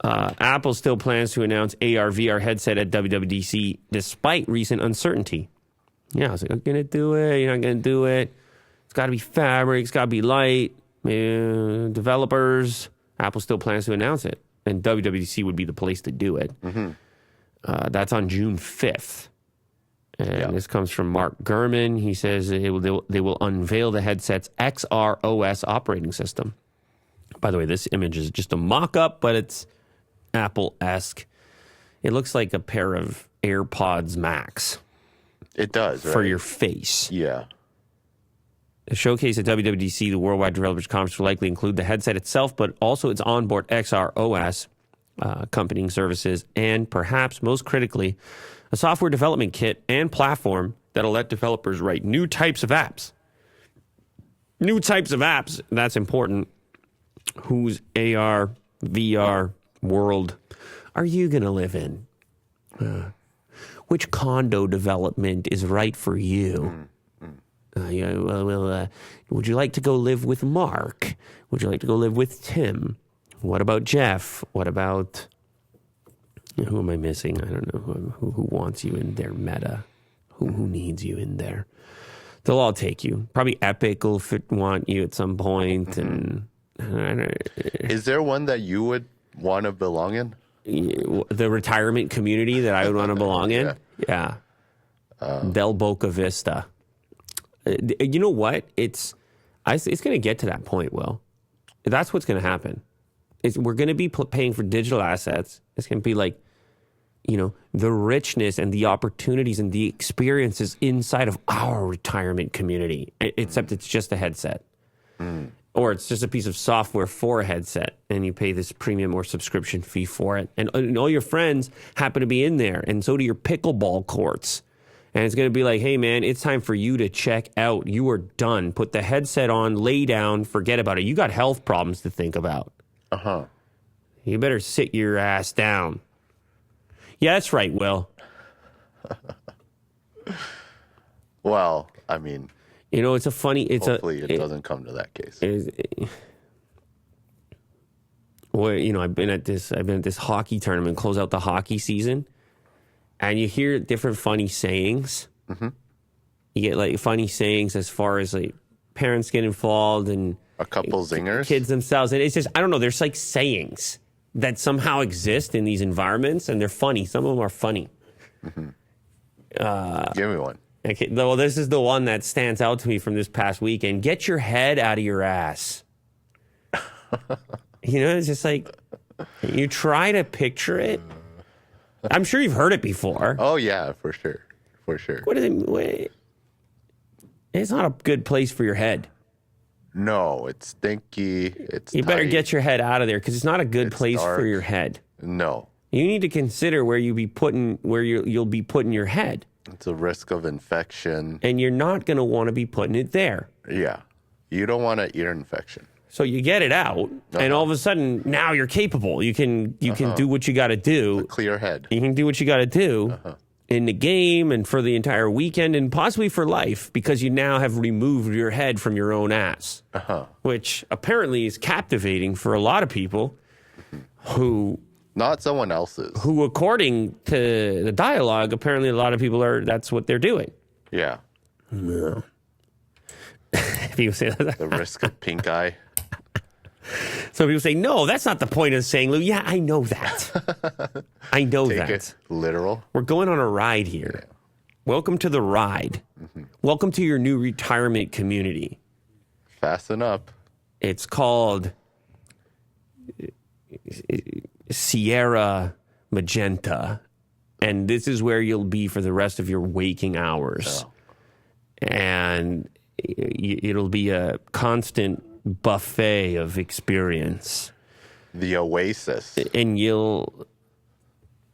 Apple still plans to announce AR/VR headset at WWDC despite recent uncertainty. Yeah, I was like, I'm going to do it. You're not going to do it. It's got to be fabric. It's got to be light. Developers. Apple still plans to announce it. And WWDC would be the place to do it. Mm-hmm. That's on June 5th. And this comes from Mark Gurman. He says they will unveil the headset's XR OS operating system. By the way, this image is just a mock-up, but it's Apple-esque. It looks like a pair of AirPods Max. It does, right? For your face. Yeah. The showcase at WWDC, the Worldwide Developers Conference, will likely include the headset itself, but also its onboard XR OS accompanying services, and perhaps most critically, a software development kit and platform that'll let developers write new types of apps. New types of apps, that's important. Whose AR, VR world are you going to live in? Which condo development is right for you? Would you like to go live with Mark? Would you like to go live with Tim? What about Jeff? What about... Who am I missing? I don't know. Who wants you in their meta? Who needs you in there? They'll all take you. Probably Epic will want you at some point. And is there one that you would want to belong in? The retirement community that I would want to belong in? Yeah. Del Boca Vista. You know what? It's going to get to that point, Will. That's what's going to happen. We're going to be paying for digital assets. It's going to be like, the richness and the opportunities and the experiences inside of our retirement community, except it's just a headset. Or it's just a piece of software for a headset, and you pay this premium or subscription fee for it. And all your friends happen to be in there, and so do your pickleball courts. And it's going to be like, hey, man, it's time for you to check out. You are done. Put the headset on, lay down, forget about it. You got health problems to think about. Uh-huh. You better sit your ass down. Yeah, that's right, Will. Well, I mean... it's a funny... Hopefully it doesn't come to that case. Well, I've been at this hockey tournament, close out the hockey season, and you hear different funny sayings. Mm-hmm. You get, like, funny sayings as far as, like, parents get involved and... A couple zingers? Kids themselves. And it's just, I don't know, there's, like, sayings that somehow exist in these environments, and they're funny. Some of them are funny. Mm-hmm. Give me one. Okay, well, this is the one that stands out to me from this past weekend. Get your head out of your ass. It's just like, you try to picture it. I'm sure you've heard it before. Oh, yeah, for sure. For sure. What is it? It's not a good place for your head. No, it's stinky. You better get your head out of there, because it's not a good place for your head. No. You need to consider where you'll be putting your head. It's a risk of infection. And you're not going to want to be putting it there. Yeah. You don't want an ear infection. So you get it out, and all of a sudden, now you're capable. You can do what you got to do. A clear head. You can do what you got to do in the game and for the entire weekend and possibly for life, because you now have removed your head from your own ass, which apparently is captivating for a lot of people who... Not someone else's. Who, according to the dialogue, apparently a lot of people that's what they're doing. Yeah. No. People say that. The risk of pink eye. So people say, no, that's not the point of saying, Lou. Yeah, I know that. I know Take that. It literal. We're going on a ride here. Yeah. Welcome to the ride. Mm-hmm. Welcome to your new retirement community. Fasten up. It's called Sierra Magenta, and this is where you'll be for the rest of your waking hours. Oh. And it'll be a constant buffet of experience. The oasis. And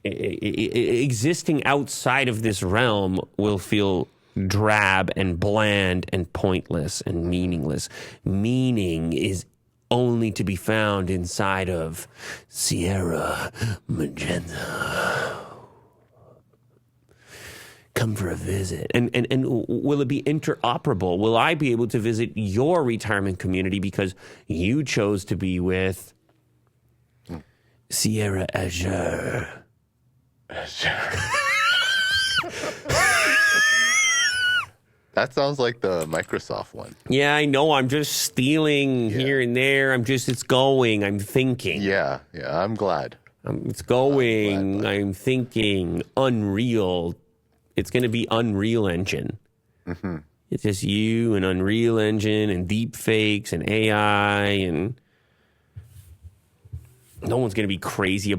existing outside of this realm will feel drab and bland and pointless and meaningless. Meaning is only to be found inside of Sierra Magenta. Come for a visit. And will it be interoperable? Will I be able to visit your retirement community because you chose to be with Sierra Azure. That sounds like the Microsoft one. Yeah, I know. I'm just stealing here and there. It's going. I'm thinking. Yeah, I'm glad. It's going. I'm thinking. Unreal. It's going to be Unreal Engine. Mm-hmm. It's just you and Unreal Engine and deep fakes and AI, and no one's going to be crazy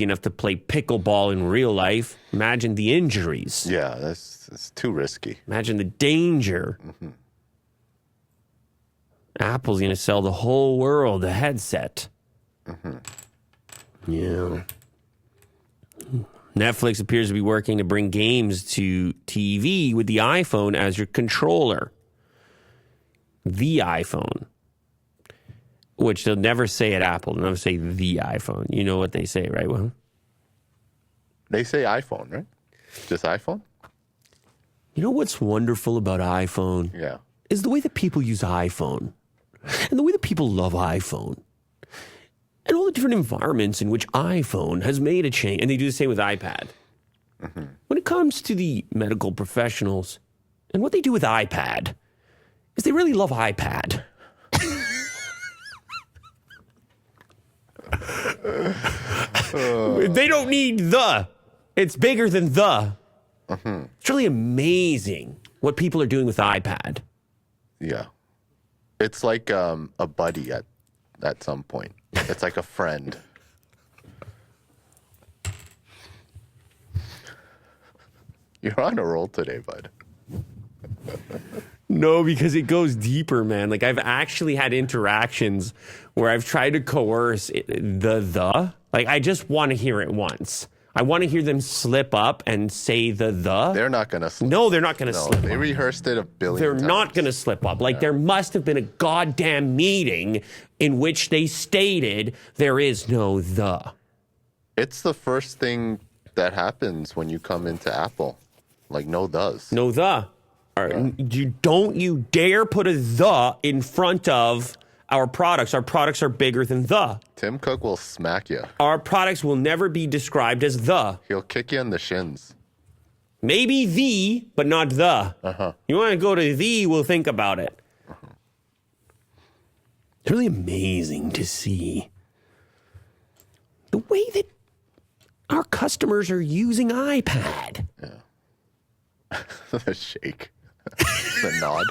enough to play pickleball in real life. Imagine the injuries. Yeah, that's too risky. Imagine the danger. Mm-hmm. Apple's going to sell the whole world a headset. Mm-hmm. Yeah. Netflix appears to be working to bring games to TV with the iPhone as your controller. The iPhone. Which they'll never say at Apple. They'll never say the iPhone. You know what they say, right, Will? They say iPhone, right? Just iPhone? You know what's wonderful about iPhone? Yeah. Is the way that people use iPhone. And the way that people love iPhone. And all the different environments in which iPhone has made a change. And they do the same with iPad. Mm-hmm. When it comes to the medical professionals and what they do with iPad, is they really love iPad. They don't need the. It's bigger than the. Mm-hmm. It's really amazing what people are doing with iPad. Yeah. It's like a buddy at some point. It's like a friend. You're on a roll today, bud. No, because it goes deeper, man. Like, I've actually had interactions where I've tried to coerce the. Like, I just want to hear it once. I want to hear them slip up and say the. They're not going to slip. No, they're not going to slip up. They rehearsed it a billion times. They're not going to slip up. Like, there must have been a goddamn meeting in which they stated there is no the. It's the first thing that happens when you come into Apple. Like, no does. No the. Don't you dare put a the in front of our products. Our products are bigger than the. Tim Cook will smack you. Our products will never be described as the. He'll kick you in the shins. Maybe the, but not the. Uh-huh. You want to go to the, we'll think about it. Uh-huh. It's really amazing to see the way that our customers are using iPad. Yeah. The shake. The nod.